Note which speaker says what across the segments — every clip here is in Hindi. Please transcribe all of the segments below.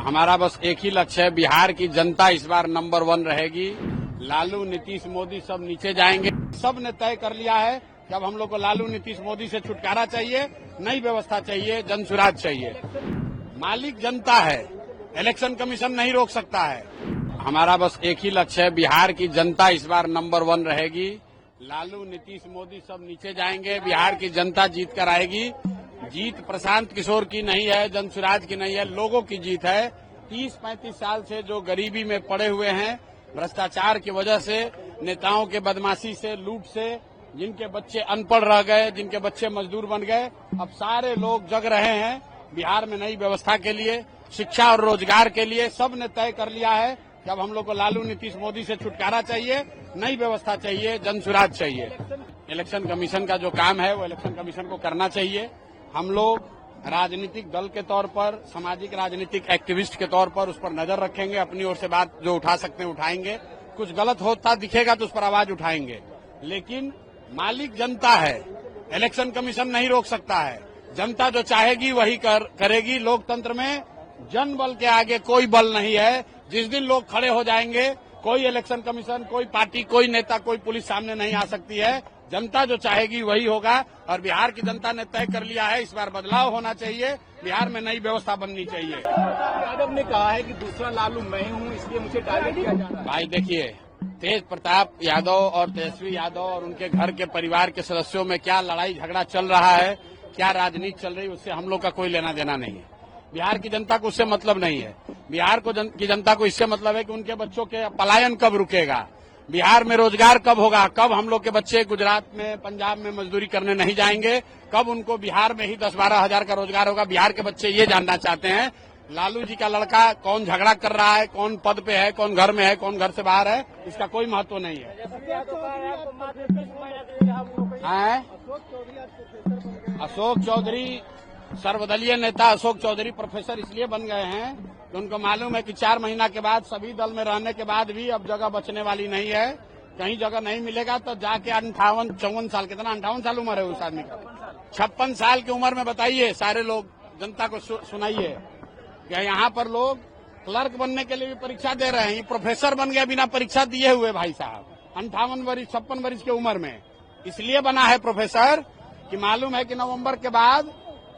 Speaker 1: हमारा बस एक ही लक्ष्य है, बिहार की जनता इस बार नंबर 1 रहेगी। लालू, नीतीश, मोदी सब नीचे जाएंगे। सब ने तय कर लिया है कि अब हम लोग को लालू, नीतीश, मोदी से छुटकारा चाहिए, नई व्यवस्था चाहिए, जनसुराज चाहिए। मालिक जनता है, इलेक्शन कमीशन नहीं रोक सकता है। हमारा बस एक ही लक्ष्य है, बिहार की जनता इस बार नंबर 1 रहेगी। लालू, नीतीश, मोदी सब नीचे जाएंगे, बिहार की जनता जीत कर आएगी। जीत प्रशांत किशोर की नहीं है, जनसुराज की नहीं है, लोगों की जीत है। 30-35 साल से जो गरीबी में पड़े हुए हैं, भ्रष्टाचार की वजह से, नेताओं के बदमाशी से, लूट से, जिनके बच्चे अनपढ़ रह गए, जिनके बच्चे मजदूर बन गए, अब सारे लोग जग रहे हैं बिहार में नई व्यवस्था के लिए, शिक्षा और रोजगार के लिए। सब ने तय कर लिया है कि अब हम लोग को लालू, नीतीश, मोदी से छुटकारा चाहिए, नई व्यवस्था चाहिए, जनसुराज चाहिए। इलेक्शन कमीशन का जो काम है वो इलेक्शन कमीशन को करना चाहिए। हम लोग राजनीतिक दल के तौर पर, सामाजिक राजनीतिक एक्टिविस्ट के तौर पर उस पर नजर रखेंगे, अपनी ओर से बात जो उठा सकते हैं उठाएंगे, कुछ गलत होता दिखेगा तो उस पर आवाज उठाएंगे। लेकिन मालिक जनता है, इलेक्शन कमीशन नहीं रोक सकता है। जनता जो चाहेगी वही करेगी। लोकतंत्र में जन बल के आगे कोई बल नहीं है। जिस दिन लोग खड़े हो जाएंगे, कोई इलेक्शन कमीशन, कोई पार्टी, कोई नेता, कोई पुलिस सामने नहीं आ सकती है। जनता जो चाहेगी वही होगा और बिहार की जनता ने तय कर लिया है, इस बार बदलाव होना चाहिए, बिहार में नई व्यवस्था बननी चाहिए।
Speaker 2: यादव ने कहा है कि दूसरा लालू मैं हूं, इसलिए मुझे टारगेट किया जा रहा है।
Speaker 1: भाई देखिए, तेज प्रताप यादव और तेजस्वी यादव और उनके घर के परिवार के सदस्यों में क्या लड़ाई झगड़ा चल रहा है, क्या राजनीति चल रही है, उससे हम लोग का कोई लेना देना नहीं है। बिहार की जनता को उससे मतलब नहीं है। बिहार की जनता को इससे मतलब है कि उनके बच्चों के पलायन कब रुकेगा, बिहार में रोजगार कब होगा, कब हम लोग के बच्चे गुजरात में, पंजाब में मजदूरी करने नहीं जाएंगे, कब उनको बिहार में ही 10-12 हजार का रोजगार होगा। बिहार के बच्चे ये जानना चाहते हैं। लालू जी का लड़का कौन झगड़ा कर रहा है, कौन पद पे है, कौन घर में है, कौन घर से बाहर है, इसका कोई महत्व नहीं है। अशोक चौधरी, सर्वदलीय नेता अशोक चौधरी प्रोफेसर इसलिए बन गए हैं कि उनको मालूम है कि 4 महीना के बाद, सभी दल में रहने के बाद भी अब जगह बचने वाली नहीं है। कहीं जगह नहीं मिलेगा तो जाके 58-54 साल, कितना 58 साल उम्र है उस आदमी का, 56 साल की उम्र में बताइए, सारे लोग जनता को सुनाइए कि यहाँ पर लोग क्लर्क बनने के लिए भी परीक्षा दे रहे हैं। ये प्रोफेसर बन गया बिना परीक्षा दिए हुए भाई साहब, 58 वर्ष 56 वर्ष की उम्र में। इसलिए बना है प्रोफेसर कि मालूम है कि नवंबर के बाद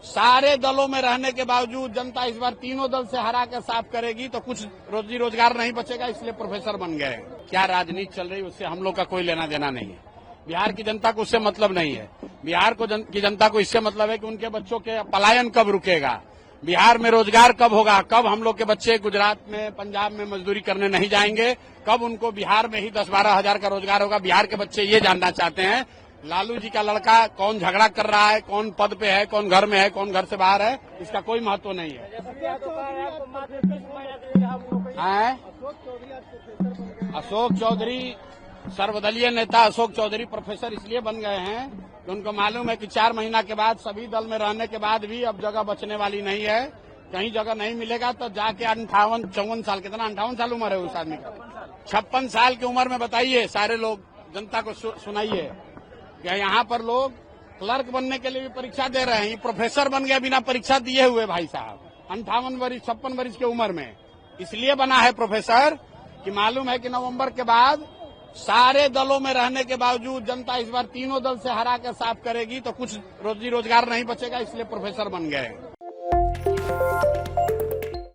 Speaker 1: सारे दलों में रहने के बावजूद जनता इस बार तीनों दल से हरा कर साफ करेगी तो कुछ रोजी रोजगार नहीं बचेगा, इसलिए प्रोफेसर बन गए। क्या राजनीति चल रही है उससे हम लोग का कोई लेना देना नहीं है। बिहार की जनता को उससे मतलब नहीं है। बिहार की जनता को इससे मतलब है कि उनके बच्चों के पलायन कब रुकेगा, बिहार में रोजगार कब होगा, कब हम लोग के बच्चे गुजरात में, पंजाब में मजदूरी करने नहीं जाएंगे, कब उनको बिहार में ही 10-12 हजार का रोजगार होगा। बिहार के बच्चे ये जानना चाहते हैं लालू जी का लड़का कौन झगड़ा कर रहा है, कौन पद पे है, कौन घर में है, कौन घर से बाहर है, इसका कोई महत्व नहीं है। अशोक चौधरी, सर्वदलीय नेता अशोक चौधरी प्रोफेसर इसलिए बन गए हैं कि उनको मालूम है कि 4 महीना के बाद, सभी दल में रहने के बाद भी अब जगह बचने वाली नहीं है। कहीं जगह नहीं मिलेगा तो जाके 58-54 साल, कितना 58 साल उम्र है उस आदमी का, 56 साल की उम्र में बताइए, सारे लोग जनता को सुनाइए कि यहाँ पर लोग क्लर्क बनने के लिए भी परीक्षा दे रहे हैं। ये प्रोफेसर बन गया बिना परीक्षा दिए हुए भाई साहब, 58 वर्ष 56 वर्ष की उम्र में। इसलिए बना है प्रोफेसर कि मालूम है कि नवंबर के बाद सारे दलों में रहने के बावजूद जनता इस बार तीनों दल से हरा कर साफ करेगी तो कुछ रोजी रोजगार नहीं बचेगा, इसलिए प्रोफेसर बन गए।